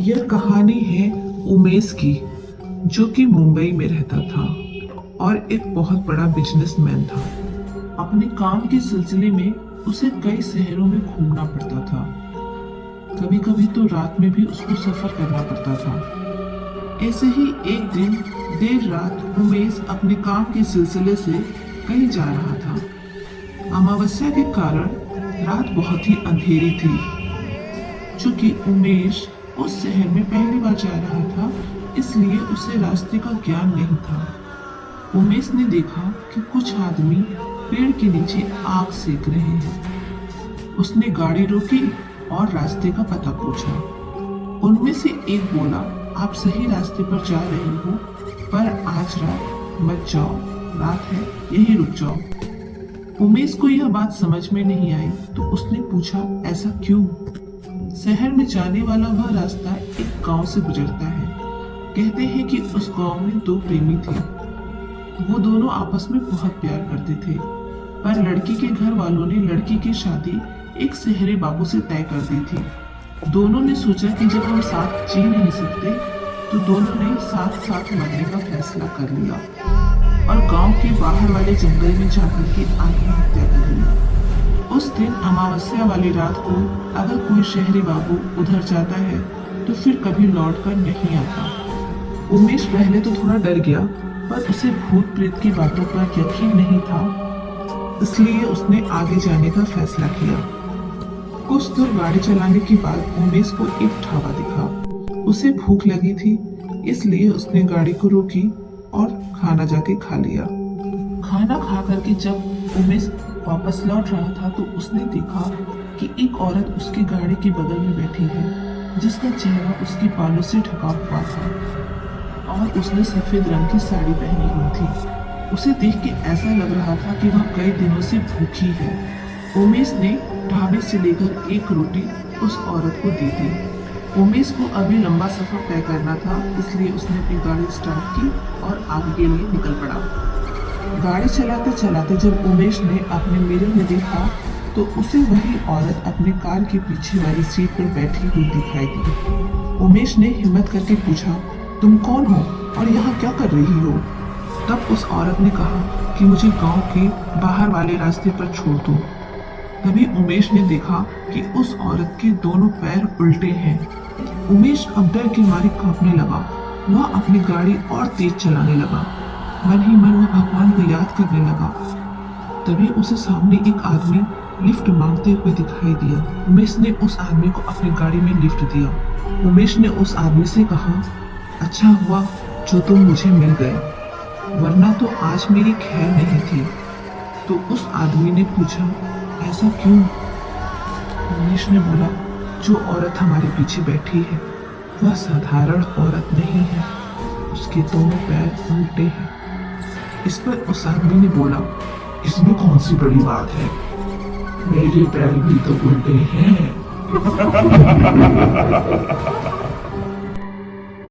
यह कहानी है उमेश की, जो कि मुंबई में रहता था और एक बहुत बड़ा बिजनेसमैन था। अपने काम के सिलसिले में उसे कई शहरों में घूमना पड़ता था। कभी कभी तो रात में भी उसको सफर करना पड़ता था। ऐसे ही एक दिन देर रात उमेश अपने काम के सिलसिले से कहीं जा रहा था। अमावस्या के कारण रात बहुत ही अंधेरी थी। चूंकि उमेश उस शहर में पहली बार जा रहा था, इसलिए उसे रास्ते का ज्ञान नहीं था। उमेश ने देखा कि कुछ आदमी पेड़ के नीचे आग सेक रहे हैं। उसने गाड़ी रोकी और रास्ते का पता पूछा। उनमें से एक बोला, आप सही रास्ते पर जा रहे हो, पर आज रात मत जाओ, रात है, यहीं रुक जाओ। उमेश को यह बात समझ में नहीं आई, तो उसने पूछा, ऐसा क्यों? शहर में जाने वाला वह रास्ता एक गांव से गुजरता है। कहते हैं कि उस गांव में दो प्रेमी थे। वो दोनों आपस में बहुत प्यार करते थे, पर लड़की के घर वालों ने लड़की की शादी एक शहरी बाबू से तय कर दी थी। दोनों ने सोचा कि जब हम साथ जी नहीं सकते, तो दोनों ने साथ साथ मरने का फैसला कर लिया और गांव के बाहर वाले जंगल में जाकर के आत्महत्या कर ली। उस दिन अमावस्या वाली रात को अगर कोई शहरी बाबू उधर जाता है, तो फिर कभी लौट कर नहीं आता। उमेश पहले तो थोड़ा डर गया, पर उसे भूत प्रेत की बातों पर यकीन नहीं था, इसलिए उसने आगे जाने का फैसला किया। कुछ दूर गाड़ी चलाने के बाद उमेश को एक ढाबा दिखा। उसे भूख लगी थी, इसलिए उसने गाड़ी को रोकी और खाना जाके खा लिया। खाना खा करके जब उमेश वापस लौट रहा था, तो उसने देखा कि एक औरत उसकी गाड़ी के बगल में बैठी है, जिसका चेहरा उसके बालों से ढका हुआ था और उसने सफेद रंग की साड़ी पहनी हुई थी। उसे देख के ऐसा लग रहा था कि वह कई दिनों से भूखी है। उमेश ने ढाबे से लेकर एक रोटी उस औरत को दी थी। उमेश को अभी लंबा सफर तय करना था, इसलिए उसने अपनी गाड़ी स्टार्ट की और आगे के लिए निकल पड़ा। गाड़ी चलाते चलाते जब उमेश ने अपने मिरर में देखा, तो उसे वही औरत अपने कार के पीछे वाली सीट पर बैठी हुई दिखाई दी। उमेश ने हिम्मत करके पूछा, तुम कौन हो और यहाँ क्या कर रही हो? तब उस औरत ने कहा कि मुझे गांव के बाहर वाले रास्ते पर छोड़ दो। तभी उमेश ने देखा कि उस औरत के दोनों पैर उल्टे हैं। उमेश अब डर के मारे कांपने लगा। वह अपनी गाड़ी और तेज चलाने लगा। मन ही मन वह भगवान को याद करने लगा। तभी उसे सामने एक आदमी लिफ्ट मांगते हुए दिखाई दिया। उमेश ने उस आदमी को अपनी गाड़ी में लिफ्ट दिया। उमेश ने उस आदमी से कहा, अच्छा हुआ जो तुम मुझे मिल गए, वरना तो आज मेरी खैर नहीं थी। तो उस आदमी ने पूछा, ऐसा क्यों? उमेश ने बोला, जो औरत हमारे पीछे बैठी है वह साधारण औरत नहीं है, उसके दोनों पैर उल्टे हैं। इस पर उस आदमी ने बोला, इसमें कौन सी बड़ी बात है, मेरे पैर भी तो उल्टे हैं।